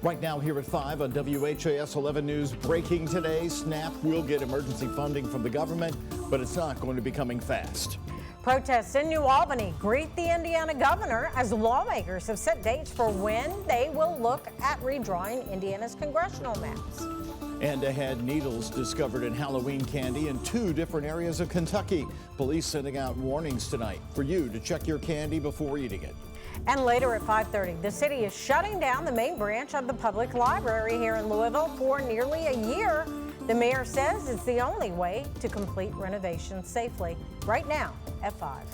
Right now here at 5 on WHAS 11 News, breaking today, SNAP will get emergency funding from the government, but it's not going to be coming fast. Protests in New Albany greet the Indiana governor as lawmakers have set dates for when they will look at redrawing Indiana's congressional maps. And ahead, needles discovered in Halloween candy in 2 different areas of Kentucky. Police sending out warnings tonight for you to check your candy before eating it. And later at 5:30, the city is shutting down the main branch of the public library here in Louisville for nearly a year. The mayor says it's the only way to complete renovations safely. Right now at 5.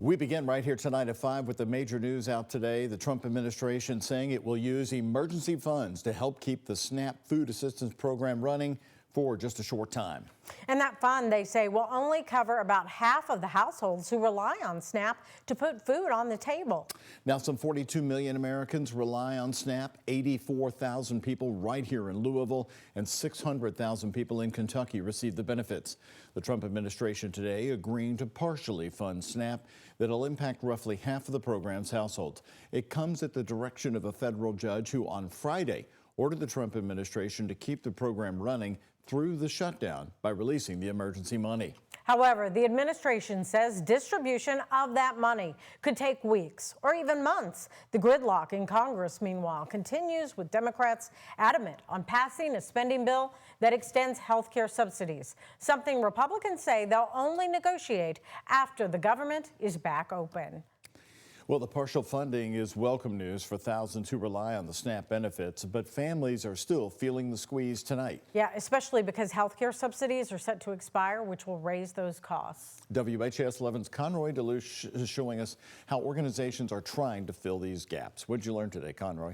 We begin right here tonight at 5 with the major news out today. The Trump administration saying it will use emergency funds to help keep the SNAP food assistance program running for just a short time. And that fund, they say, will only cover about half of the households who rely on SNAP to put food on the table. Now, some 42 million Americans rely on SNAP, 84,000 people right here in Louisville, and 600,000 people in Kentucky receive the benefits. The Trump administration today agreeing to partially fund SNAP that'll impact roughly half of the program's households. It comes at the direction of a federal judge who on Friday ordered the Trump administration to keep the program running through the shutdown by releasing the emergency money. However, the administration says distribution of that money could take weeks or even months. The gridlock in Congress, meanwhile, continues with Democrats adamant on passing a spending bill that extends health care subsidies, something Republicans say they'll only negotiate after the government is back open. Well, the partial funding is welcome news for thousands who rely on the SNAP benefits, but families are still feeling the squeeze tonight. Yeah, especially because health care subsidies are set to expire, which will raise those costs. WHAS 11's Conroy Deluche is showing us how organizations are trying to fill these gaps. What did you learn today, Conroy?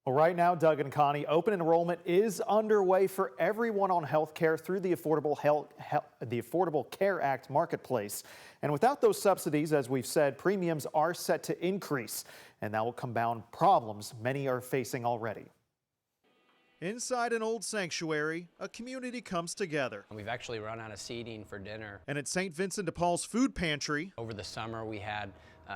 Well, right now, Doug and Connie, open enrollment is underway for everyone on health care through the Affordable Care Act marketplace. And without those subsidies, as we've said, premiums are set to increase, and that will compound problems many are facing already. Inside an old sanctuary, a community comes together. We've actually run out of seating for dinner. And at St. Vincent de Paul's food pantry, over the summer we had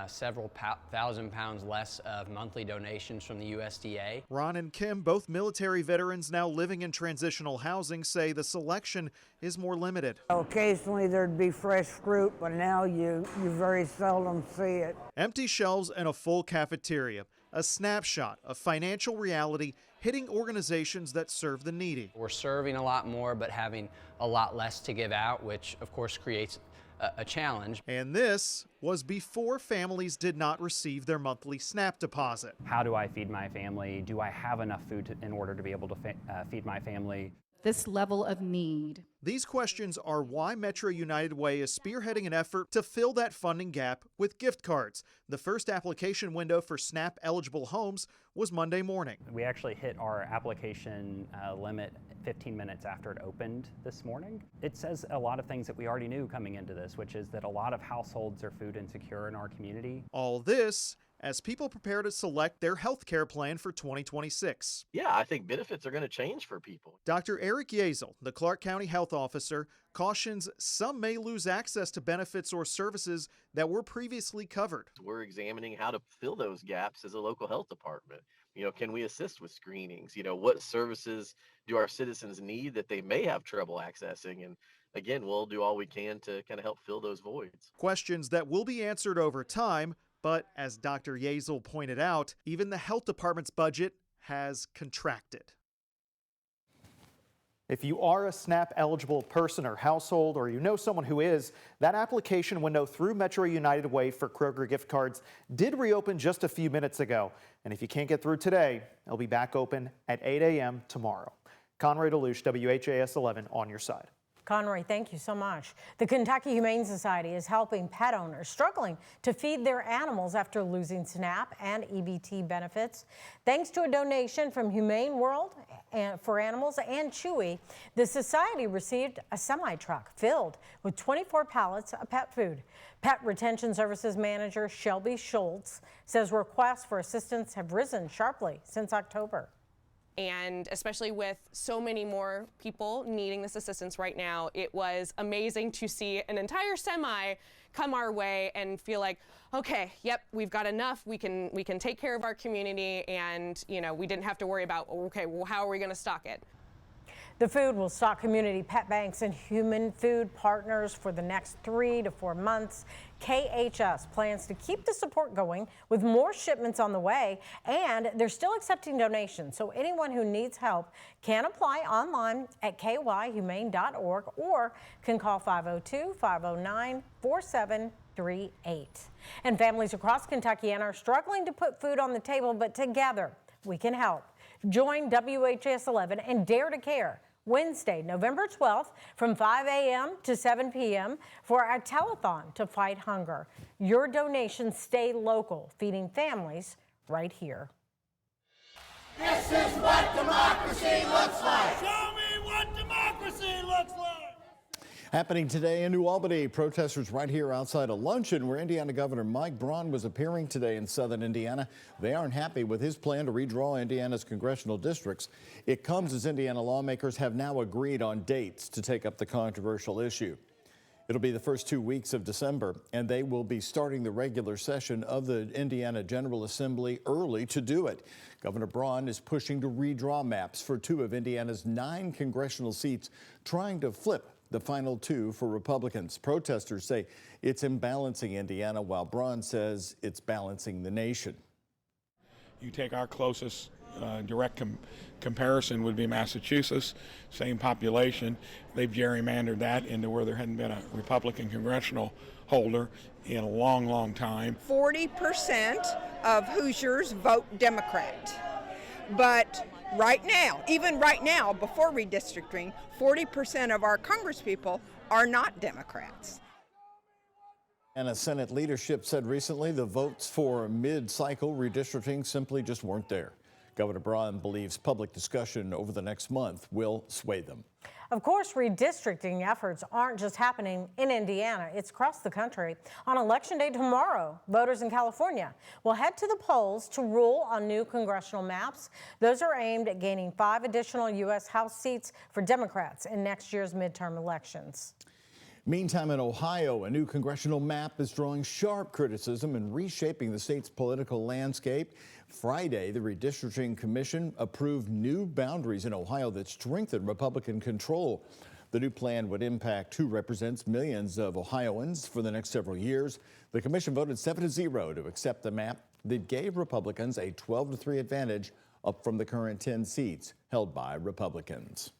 several thousand pounds less of monthly donations from the USDA. Ron and Kim, both military veterans now living in transitional housing, say the selection is more limited. Occasionally there'd be fresh fruit, but now you very seldom see it. Empty shelves and a full cafeteria, a snapshot of financial reality hitting organizations that serve the needy. We're serving a lot more but having a lot less to give out, which of course creates a challenge. And this was before families did not receive their monthly SNAP deposit. How do I feed my family? Do I have enough food in order to be able to feed my family? This level of need. These questions are why Metro United Way is spearheading an effort to fill that funding gap with gift cards. The first application window for SNAP eligible homes was Monday morning. We actually hit our application limit 15 minutes after it opened this morning. It says a lot of things that we already knew coming into this, which is that a lot of households are food insecure in our community. All this as people prepare to select their health care plan for 2026. Yeah, I think benefits are going to change for people. Dr. Eric Yazel, the Clark County Health Officer, cautions some may lose access to benefits or services that were previously covered. We're examining how to fill those gaps as a local health department. Can we assist with screenings? What services do our citizens need that they may have trouble accessing? And again, we'll do all we can to kind of help fill those voids. Questions that will be answered over time. But as Dr. Yazel pointed out, even the health department's budget has contracted. If you are a SNAP eligible person or household, or you know someone who is, that application window through Metro United Way for Kroger gift cards did reopen just a few minutes ago. And if you can't get through today, it'll be back open at 8 a.m. tomorrow. Conroy Deluche, WHAS 11 on your side. Conroy, thank you so much. The Kentucky Humane Society is helping pet owners struggling to feed their animals after losing SNAP and EBT benefits. Thanks to a donation from Humane World for Animals and Chewy, the society received a semi-truck filled with 24 pallets of pet food. Pet Retention Services Manager Shelby Schultz says requests for assistance have risen sharply since October. And especially with so many more people needing this assistance right now, it was amazing to see an entire semi come our way and feel like, okay, yep, we've got enough. We can take care of our community, and we didn't have to worry about, okay, well, how are we going to stock it? The food will stock community pet banks and human food partners for the next 3 to 4 months. KHS plans to keep the support going with more shipments on the way, and they're still accepting donations. So anyone who needs help can apply online at kyhumane.org or can call 502-509-4738. And families across Kentucky are struggling to put food on the table, but together we can help. Join WHAS11 and Dare to Care Wednesday, November 12th from 5 a.m. to 7 p.m. for our telethon to fight hunger. Your donations stay local, feeding families right here. This is what democracy looks like. Show me what democracy looks like. Happening today in New Albany, protesters right here outside a luncheon where Indiana Governor Mike Braun was appearing today in southern Indiana. They aren't happy with his plan to redraw Indiana's congressional districts. It comes as Indiana lawmakers have now agreed on dates to take up the controversial issue. It'll be the first 2 weeks of December, and they will be starting the regular session of the Indiana General Assembly early to do it. Governor Braun is pushing to redraw maps for 2 of Indiana's 9 congressional seats, trying to flip the final 2 for Republicans. Protesters say it's imbalancing Indiana, while Braun says it's balancing the nation. You take our closest direct comparison would be Massachusetts, same population. They've gerrymandered that into where there hadn't been a Republican congressional holder in a long, long time. 40% of Hoosiers vote Democrat. But right now, even right now, before redistricting, 40% of our congresspeople are not Democrats. And a Senate leadership said recently the votes for mid-cycle redistricting simply just weren't there. Governor Braun believes public discussion over the next month will sway them. Of course, redistricting efforts aren't just happening in Indiana. It's across the country. On Election Day tomorrow, voters in California will head to the polls to rule on new congressional maps. Those are aimed at gaining 5 additional U.S. House seats for Democrats in next year's midterm elections. Meantime, in Ohio, a new congressional map is drawing sharp criticism and reshaping the state's political landscape. Friday, the Redistricting Commission approved new boundaries in Ohio that strengthen Republican control. The new plan would impact who represents millions of Ohioans for the next several years. The commission voted 7-0 to accept the map that gave Republicans a 12-3 advantage, up from the current 10 seats held by Republicans.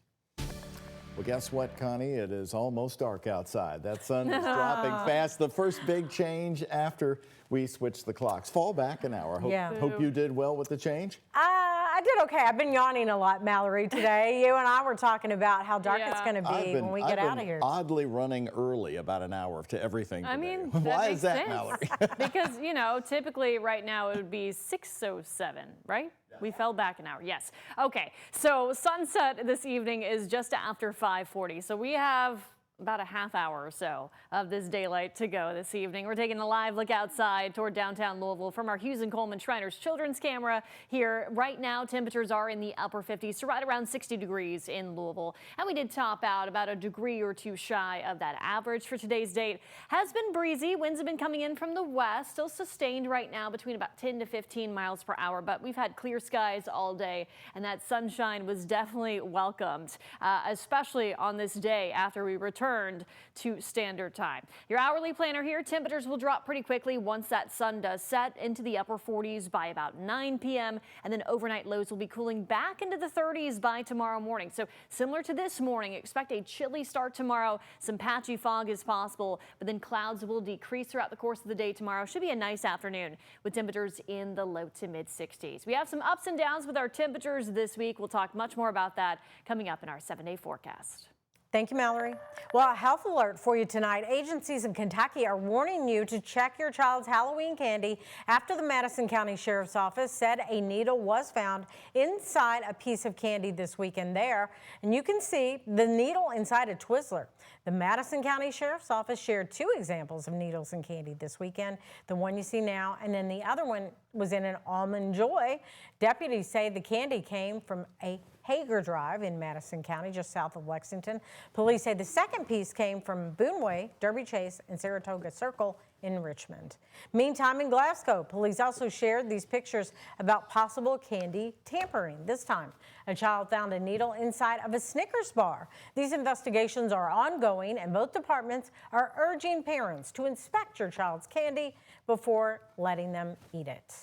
Well, guess what, Connie? It is almost dark outside. That sun is dropping fast. The first big change after we switched the clocks. Fall back an hour. Hope you did well with the change. I did okay. I've been yawning a lot, Mallory, today. You and I were talking about how dark it's going to be when we get out of here. Oddly running early about an hour to everything today. I mean, why is that, Mallory? Because, typically right now it would be 6:07, right? We fell back an hour, yes. Okay, so sunset this evening is just after 5:40. So we have about a half hour or so of this daylight to go this evening. We're taking a live look outside toward downtown Louisville from our Hughes and Coleman Shriners Children's Camera here. Right now, temperatures are in the upper 50s, so right around 60 degrees in Louisville. And we did top out about a degree or 2 shy of that average for today's date. Has been breezy. Winds have been coming in from the west, still sustained right now between about 10 to 15 miles per hour. But we've had clear skies all day, and that sunshine was definitely welcomed, especially on this day after we returned to standard time. Your hourly planner here, temperatures will drop pretty quickly once that sun does set into the upper 40s by about 9 p.m. and then overnight lows will be cooling back into the 30s by tomorrow morning. So similar to this morning, expect a chilly start tomorrow. Some patchy fog is possible, but then clouds will decrease throughout the course of the day tomorrow. Should be a nice afternoon with temperatures in the low to mid 60s. We have some ups and downs with our temperatures this week. We'll talk much more about that coming up in our 7-day forecast. Thank you, Mallory. Well, a health alert for you tonight. Agencies in Kentucky are warning you to check your child's Halloween candy after the Madison County Sheriff's Office said a needle was found inside a piece of candy this weekend there. And you can see the needle inside a Twizzler. The Madison County Sheriff's Office shared 2 examples of needles in candy this weekend. The one you see now, and then the other one was in an Almond Joy. Deputies say the candy came from a Hager Drive in Madison County, just south of Lexington. Police say the second piece came from Boone Way, Derby Chase, and Saratoga Circle in Richmond. Meantime, in Glasgow, police also shared these pictures about possible candy tampering. This time, a child found a needle inside of a Snickers bar. These investigations are ongoing, and both departments are urging parents to inspect your child's candy before letting them eat it.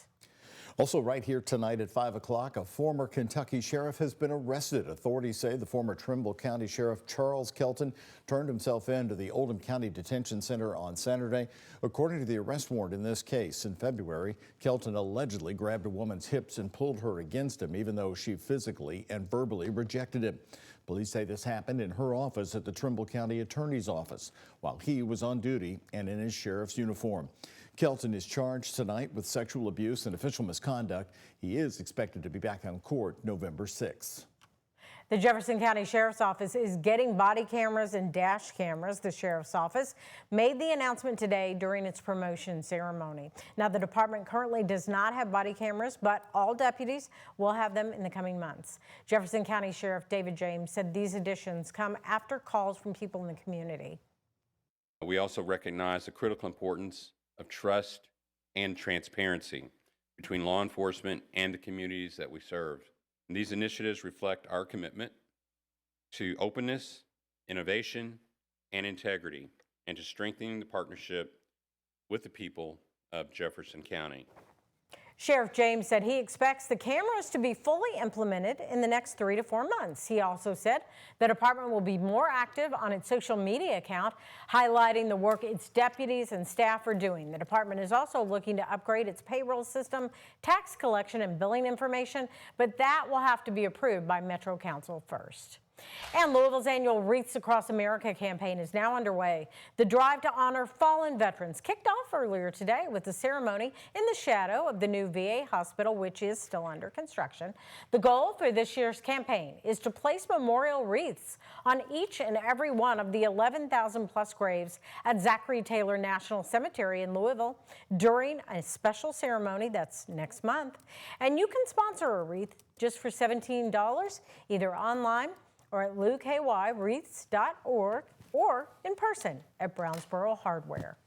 Also right here tonight at 5 o'clock, a former Kentucky sheriff has been arrested. Authorities say the former Trimble County Sheriff Charles Kelton turned himself in to the Oldham County Detention Center on Saturday. According to the arrest warrant in this case, in February, Kelton allegedly grabbed a woman's hips and pulled her against him, even though she physically and verbally rejected him. Police say this happened in her office at the Trimble County Attorney's Office while he was on duty and in his sheriff's uniform. Kelton is charged tonight with sexual abuse and official misconduct. He is expected to be back on court November 6th. The Jefferson County Sheriff's Office is getting body cameras and dash cameras. The Sheriff's Office made the announcement today during its promotion ceremony. Now, the department currently does not have body cameras, but all deputies will have them in the coming months. Jefferson County Sheriff David James said these additions come after calls from people in the community. We also recognize the critical importance of trust and transparency between law enforcement and the communities that we serve. And these initiatives reflect our commitment to openness, innovation, and integrity, and to strengthening the partnership with the people of Jefferson County. Sheriff James said he expects the cameras to be fully implemented in the next 3 to 4 months. He also said the department will be more active on its social media account, highlighting the work its deputies and staff are doing. The department is also looking to upgrade its payroll system, tax collection, and billing information, but that will have to be approved by Metro Council first. And Louisville's annual Wreaths Across America campaign is now underway. The drive to honor fallen veterans kicked off earlier today with a ceremony in the shadow of the new VA hospital, which is still under construction. The goal for this year's campaign is to place memorial wreaths on each and every one of the 11,000 plus graves at Zachary Taylor National Cemetery in Louisville during a special ceremony that's next month. And you can sponsor a wreath just for $17, either online or at louisvillewreaths.org or in person at Brownsboro Hardware.